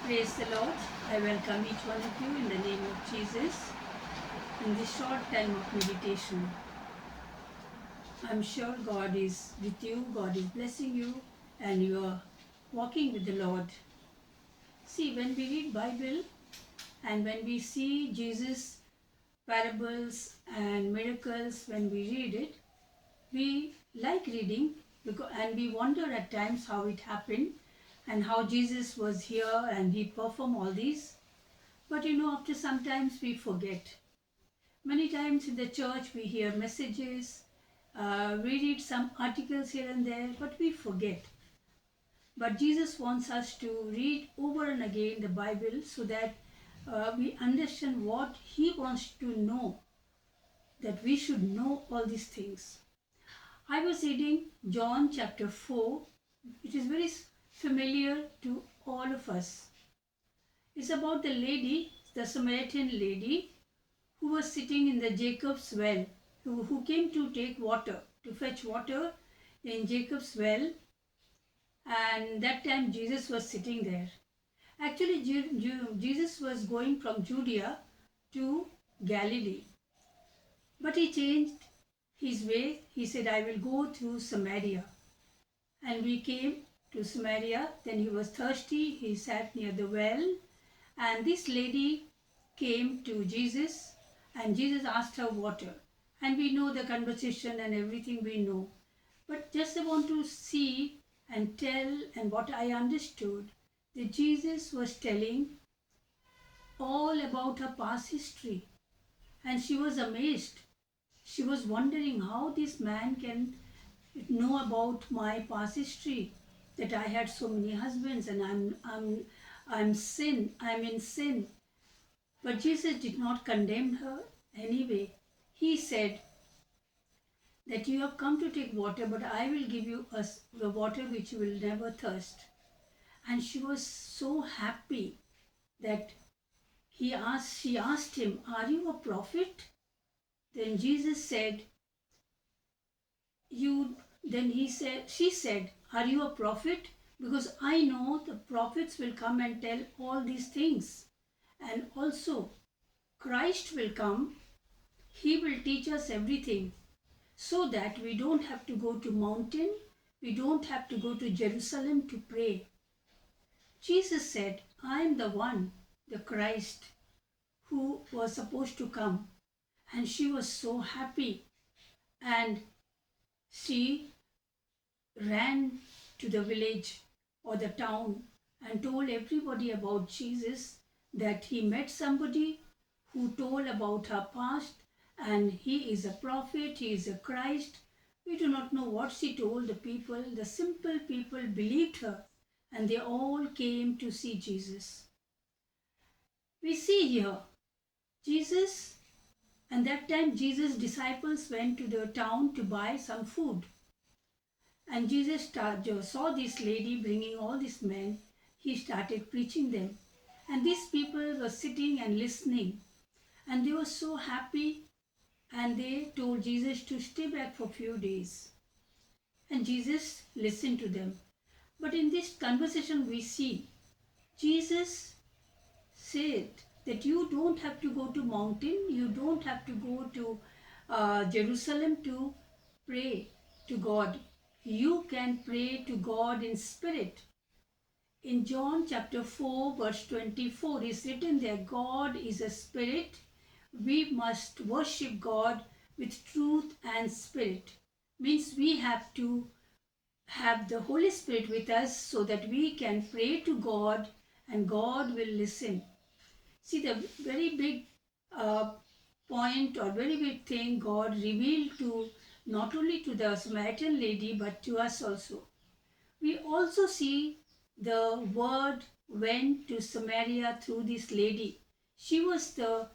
Praise the Lord. I welcome each one of you in the name of Jesus in this short time of meditation. I'm sure God is with you, God is blessing you, and you are walking with the Lord. See, when we read Bible and when we see Jesus parables and miracles, when we read it, we like reading and we wonder at times how it happened and how Jesus was here and he performed all these. But after sometimes we forget. Many times in the church we hear messages, we read some articles here and there, but we forget. But Jesus wants us to read over and again the Bible so that we understand what He wants to know, that we should know all these things. I was reading John chapter 4. It is very familiar to all of us. It's about the lady, the Samaritan lady, who was sitting in the Jacob's well, who came to take water, to fetch water in Jacob's well, and that time Jesus was sitting there. Actually, Jesus was going from Judea to Galilee, but he changed his way. He said, I will go through Samaria. And we came to Samaria. Then he was thirsty. He sat near the well, and this lady came to Jesus, and Jesus asked her water. And we know the conversation and everything we know. But just I want to see and tell, and what I understood, that Jesus was telling all about her past history. And she was amazed. She was wondering how this man can know about my past history, that I had so many husbands and I'm in sin. But Jesus did not condemn her anyway. He said that you have come to take water, but I will give you the water which you will never thirst. And she was so happy that she asked him, are you a prophet? Then Jesus said, she said, are you a prophet? Because I know the prophets will come and tell all these things. And also, Christ will come. He will teach us everything so that we don't have to go to mountain. We don't have to go to Jerusalem to pray. Jesus said, I am the one, the Christ, who was supposed to come. And she was so happy. And she ran to the village or the town and told everybody about Jesus, that he met somebody who told about her past and he is a prophet, he is a Christ. We do not know what she told the people. The simple people believed her and they all came to see Jesus. We see here Jesus, and that time Jesus' disciples went to the town to buy some food. And Jesus saw this lady bringing all these men. He started preaching them. And these people were sitting and listening. And they were so happy. And they told Jesus to stay back for a few days. And Jesus listened to them. But in this conversation we see Jesus said that you don't have to go to mountain. You don't have to go to Jerusalem to pray to God. You can pray to God in spirit. In John chapter 4 verse 24 is written there, God is a spirit. We must worship God with truth and spirit. Means we have to have the Holy Spirit with us so that we can pray to God and God will listen. See, the very big point or very big thing God revealed to not only to the Samaritan lady but to us also. We also see the word went to Samaria through this lady. She was the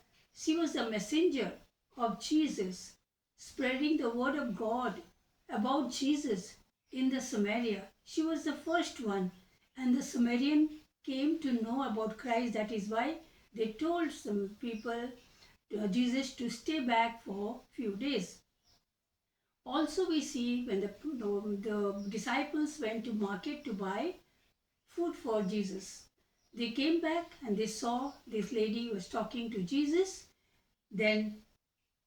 messenger of Jesus, spreading the word of God about Jesus in the Samaria. She was the first one, and the Samaritan came to know about Christ. That is why they told some people, Jesus, to stay back for few days. Also we see when the disciples went to market to buy food for Jesus. They came back and they saw this lady was talking to Jesus. Then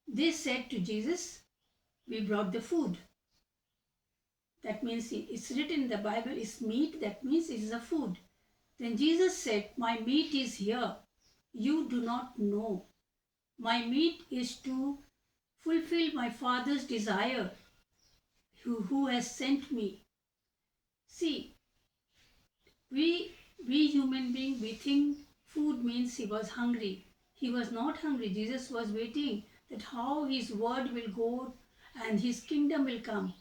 they said to Jesus, "We brought the food." That means it's written in the Bible is meat, that means it is a food. Then Jesus said, "My meat is here. You do not know. My meat is to fulfill my Father's desire, who has sent me." See, we human beings, we think food means he was hungry. He was not hungry. Jesus was waiting that how his word will go and his kingdom will come,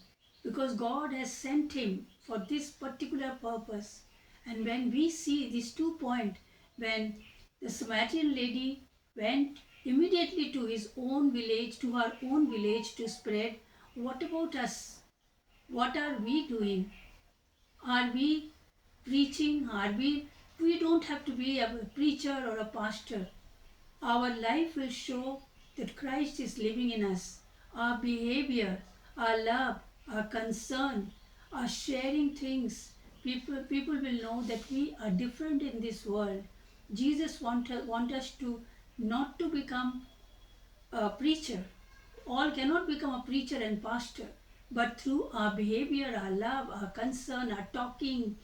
because God has sent him for this particular purpose. And when we see these 2 points, when the Samaritan lady went immediately to his own village, to her own village to spread, what about us? What are we doing? Are we preaching? We don't have to be a preacher or a pastor. Our life will show that Christ is living in us. Our behavior, our love, our concern, our sharing things. People will know that we are different in this world. Jesus want us to not to become a preacher. All cannot become a preacher and pastor, but through our behavior, our love, our concern, our talking,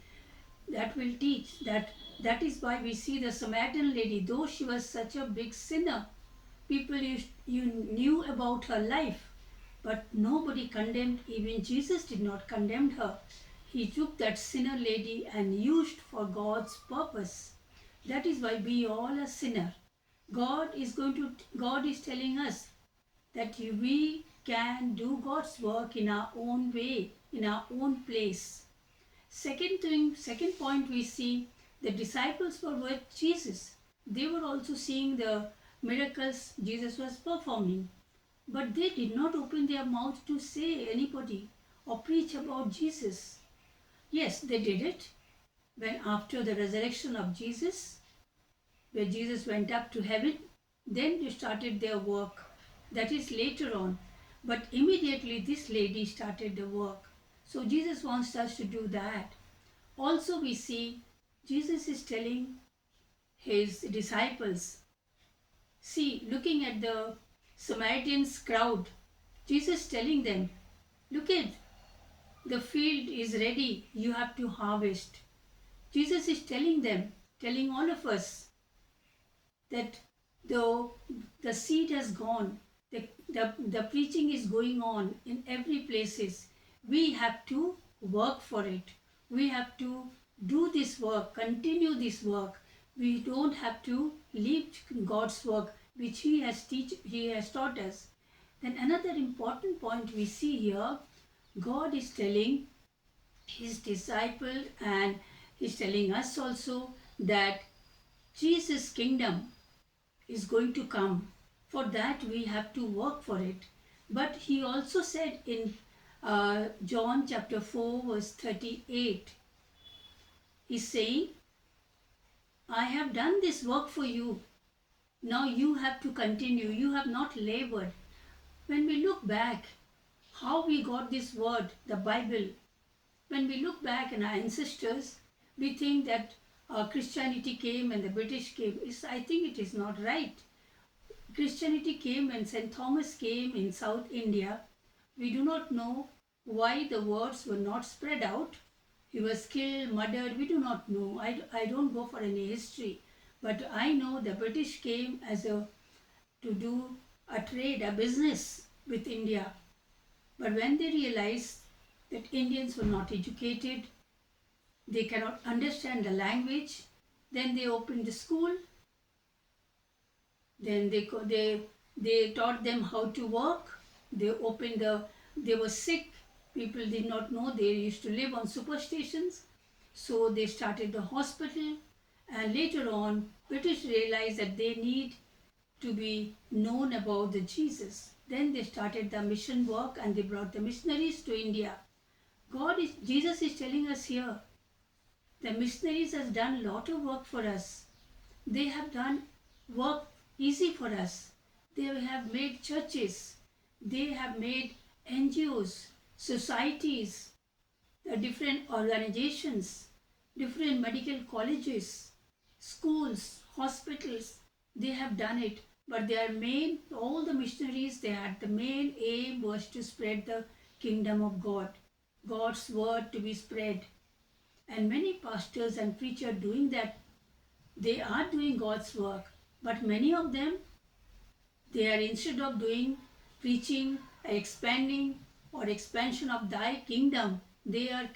that will teach. That is why we see the Samaritan lady, though she was such a big sinner, people you knew about her life, but nobody condemned. Even Jesus did not condemn her. He took that sinner lady and used for God's purpose. That is why we all are sinner. God is telling us that we can do God's work in our own way, in our own place. Second point, we see the disciples were with Jesus. They were also seeing the miracles Jesus was performing, but they did not open their mouth to say anybody or preach about Jesus. Yes, they did it when after the resurrection of Jesus, where Jesus went up to heaven, then they started their work. That is later on. But immediately this lady started the work. So Jesus wants us to do that. Also, we see Jesus is telling his disciples, see, looking at the Samaritans crowd, Jesus telling them, look at the field is ready, you have to harvest. Jesus is telling them, telling all of us that though the seed has gone, the preaching is going on in every places, we have to work for it. We have to do this work, continue this work. We don't have to leave God's work which He has taught us. Then another important point we see here, God is telling His disciple and He's telling us also that Jesus' kingdom is going to come. For that we have to work for it. But he also said in John chapter 4 verse 38, he's saying, I have done this work for you. Now you have to continue. You have not labored. When we look back, how we got this word, the Bible, when we look back in our ancestors, we think that Christianity came and the British came. I think it is not right. Christianity came when St. Thomas came in South India. We do not know why the words were not spread out. He was killed, murdered, we do not know. I don't go for any history. But I know the British came to do a trade, a business with India. But when they realized that Indians were not educated, they cannot understand the language, then they opened the school. Then they taught them how to work. They were sick. People did not know. They used to live on super stations. So they started the hospital. And later on, British realized that they need to be known about the Jesus. Then they started the mission work and they brought the missionaries to India. Jesus is telling us here, the missionaries has done a lot of work for us. They have done work easy for us. They have made churches. They have made NGOs, societies, the different organizations, different medical colleges. schools, hospitals, they have done it. But their main, all the missionaries, they had the main aim was to spread the kingdom of God, God's word to be spread. And many pastors and preachers doing that, they are doing God's work. But many of them, they are instead of doing preaching, expanding or expansion of thy kingdom, they are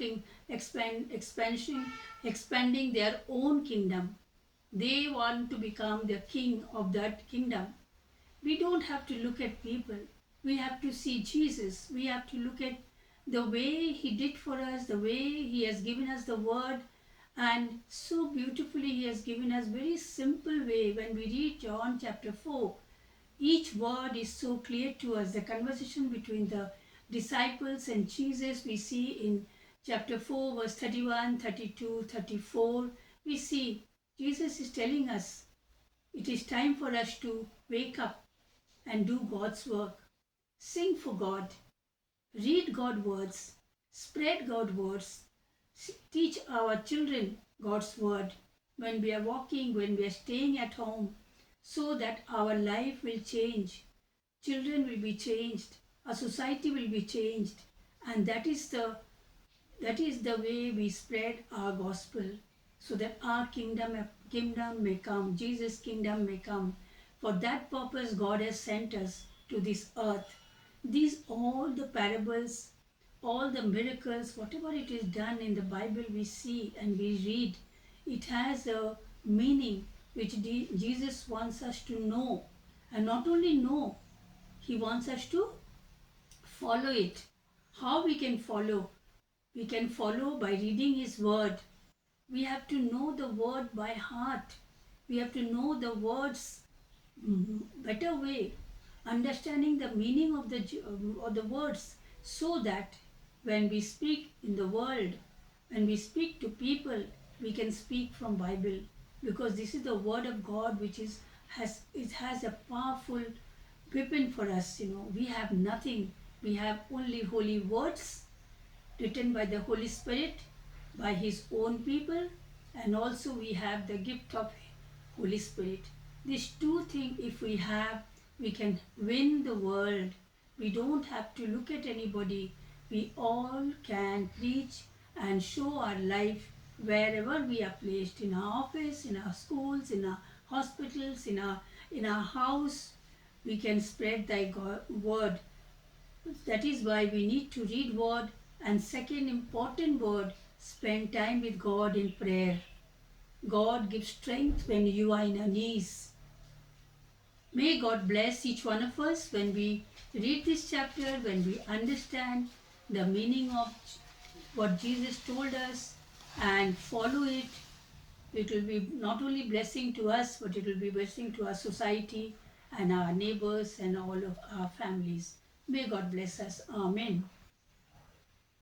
expanding their own kingdom. They want to become the king of that kingdom. We don't have to look at people. We have to see Jesus. We have to look at the way He did for us, the way He has given us the word, and so beautifully He has given us very simple way. When we read John chapter 4, each word is so clear to us. The conversation between the disciples and Jesus, we see in chapter 4, verse 31, 32, 34, we see Jesus is telling us it is time for us to wake up and do God's work. Sing for God, read God's words, spread God's words, teach our children God's word when we are walking, when we are staying at home, so that our life will change. Children will be changed, our society will be changed, and that is the way we spread our gospel, so that our kingdom may come, Jesus' kingdom may come. For that purpose, God has sent us to this earth. These all the parables, all the miracles, whatever it is done in the Bible, we see and we read. It has a meaning which Jesus wants us to know, and not only know, He wants us to follow it. How we can follow? We can follow by reading His word. We have to know the word by heart. We have to know the words better way, understanding the meaning of the words, so that when we speak in the world, when we speak to people, we can speak from Bible, because this is the word of God, which is has it has a powerful weapon for us. We have nothing. We have only holy words written by the Holy Spirit, by His own people, and also we have the gift of Holy Spirit. These two things, if we have, we can win the world. We don't have to look at anybody. We all can preach and show our life wherever we are placed, in our office, in our schools, in our hospitals, in our house. We can spread thy word. That is why we need to read word, and second important word, spend time with God in prayer. God gives strength when you are in your knees. May God bless each one of us when we read this chapter, when we understand the meaning of what Jesus told us and follow it. It will be not only blessing to us, but it will be blessing to our society and our neighbors and all of our families. May God bless us. Amen.